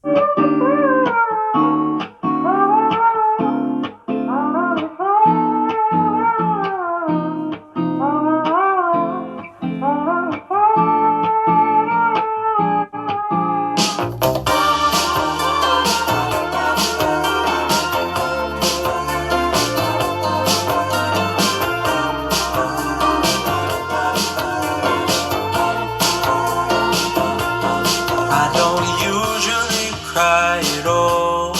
I don't usually cry at all,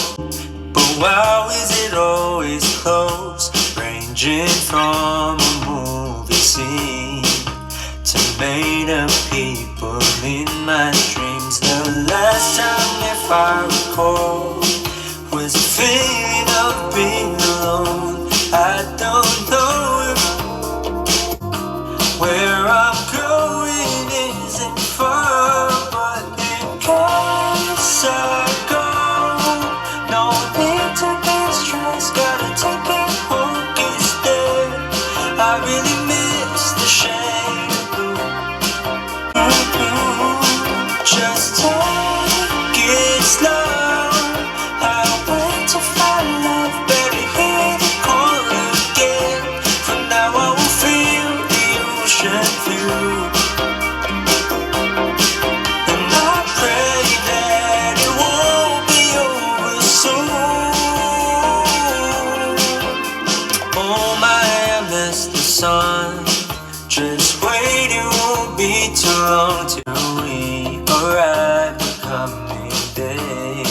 but wow, is it always close, ranging from a movie scene to made up people in my dreams. The last time, if I recall, was a feeling of being alone. I don't know if where I'm going isn't far, but in case I go, no need to be stressed, gotta take it home instead. I really miss the shade of blue. Just take it slow. I'll wait to find love, better hear the call again. For now I will feel the ocean view, and I pray that it won't be over soon. Oh my, I miss the sun. Just wait, it won't be too long till we arrive the coming day.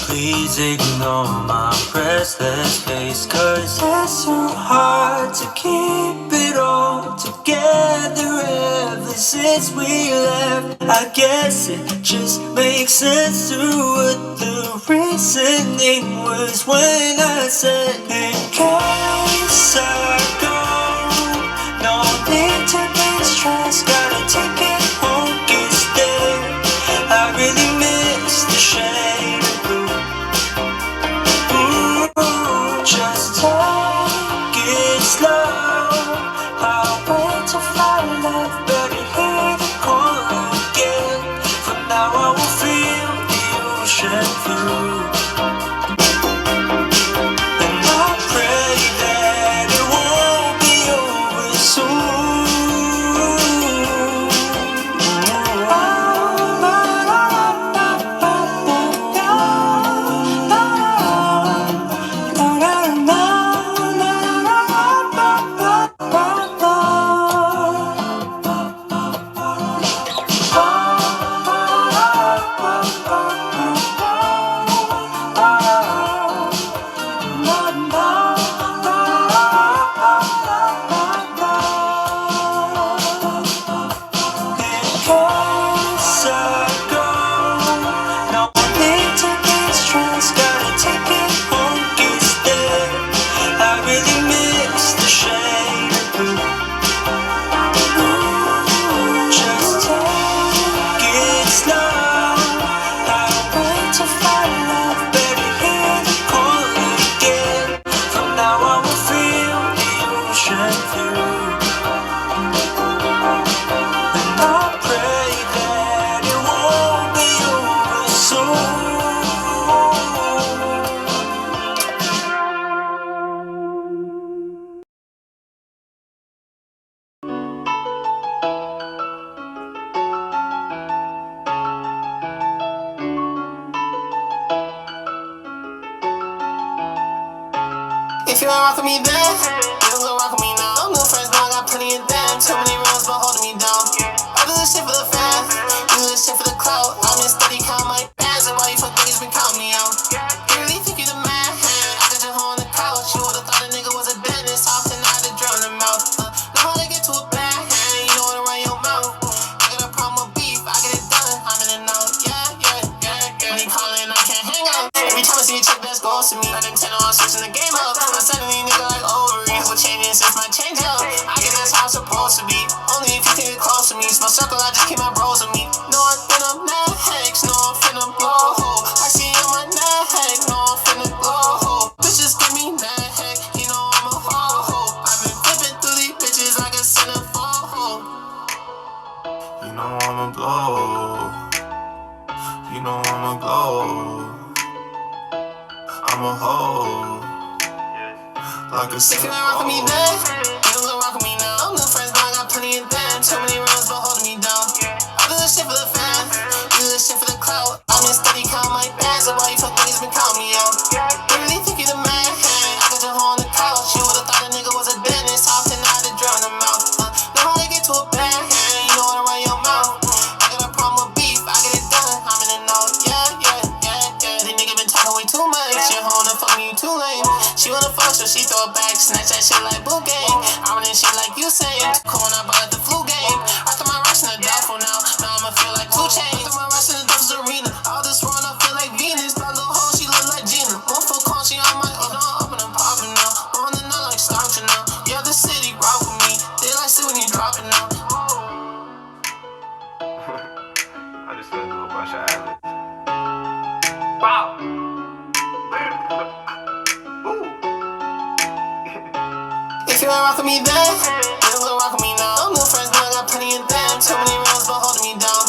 Please ignore my restless face, 'cause it's so hard to keep it all together ever since we left. I guess it just makes sense to what the reasoning was when I said, in case I go, no need to be stressed, gotta take it home instead. I really miss the shade of blue. Ooh, just take it slow. I'll wait to find love, better hear the call again. For now I will feel the ocean view, and I pray that it won't be over soon. If you ain't rock with me then, you don't go rock with me now. New friends now, I got plenty of them. Too many rounds, but holding me down. I do this shit for the fans, you do this shit for the clout. I'm in steady count my bands, and why you fuck niggas been counting me out? You really think you the man? I got your hoe on the couch. You would've thought a nigga was a dentist, often I had to drill in the mouth. Know how to get to a bad hand, you know how to run your mouth. I got a problem with beef, I get it done. I'm in and out, yeah. When you calling, I can't hang up. Every time I see a chick that's close to me, I Nintendo, I'm switching the game up. I suddenly nigga like ovaries, what changing since my change up? I guess that's how it's supposed to be. Only if you can get close to me. It's my circle, I just keep my bros with me. No, I'm finna next, no, I'm finna blow. I see you on my neck, no, I'm finna blow. Bitches give me neck, you know I'm a hoe. I've been flipping through these bitches like a centerfold. You know I'm a blow. You know I'ma glow. I'ma hold like a if you ain't rockin' me then, you don't go rock with me now. New friends, but I got plenty of them. Too many rounds, but holding me down. I do this shit for the fan, you do this shit for the clout. I'm in steady count my bands, so why you fuck niggas been counting me out? You really think you the man? I got your hoe on the couch. You would've thought a nigga was a dentist, often I had to drown him out. Know how to get to a bad hand, you know how to run your mouth. I got a problem with beef, I get it done. I'm in the know, yeah. These niggas been talking way too much. Your hoe wanna fuck me, you too lame. She wanna fuck, so she throw it back, snatch that shit like boot game. I'm running shit like you saying. Cool when I bought at the flu game. After my rush in the duffel now I'ma feel like 2 Chainz. After my rush in the Duffel's arena, all this run I feel like Venus. That little hoe, she look like Gina. One full call, she on my up and I'm popping now. On the night like starching now. Yeah, the city rock with me. They like sit when you dropping now. I just gonna do a bunch of ad-libs. Wow. If you ain't rockin' me then, you don't go rock with me now. New friends, but I got plenty of them. Too many rounds, but holding me down.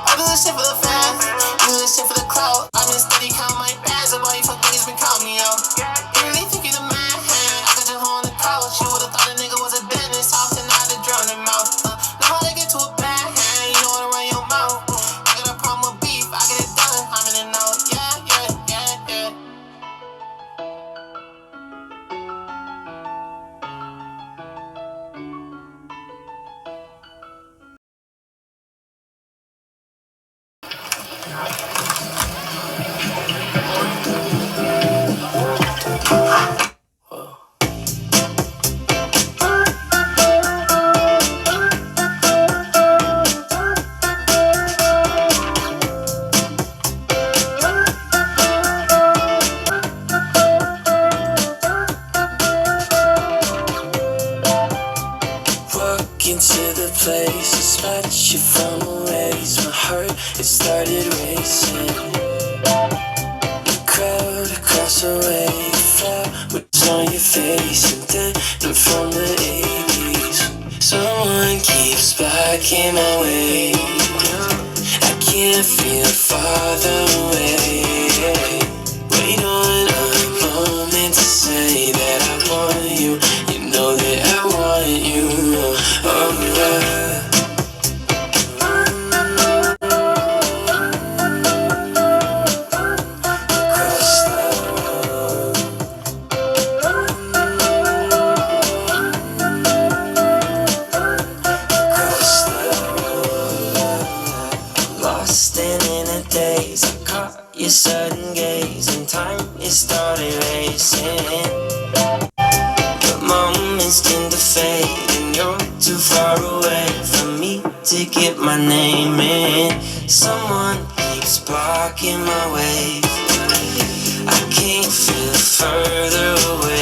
I do this shit for the fan, you do this shit for the clout. I'm in steady count my bands, so why you fuck niggas been counting me out? You really think you the man? I got your hoe on the couch. You would've thought a nigga was a dentist, often I had to drown him out. Know how to get to a bad hand, you know how to run your mouth. I got a problem with beef, I get it done. I'm in the know, yeah. Into the place, a spot you found always. My heart, it started racing. The crowd across the way, flowers on your face, and then I'm from the 80s. Someone keeps blocking my way. I can't feel farther away. Wait on a moment to say that I want you. You know that I want you. Your sudden gaze and time, it started racing. But moments tend to fade, and you're too far away from me to get my name in. Someone keeps blocking my way. I can't feel further away.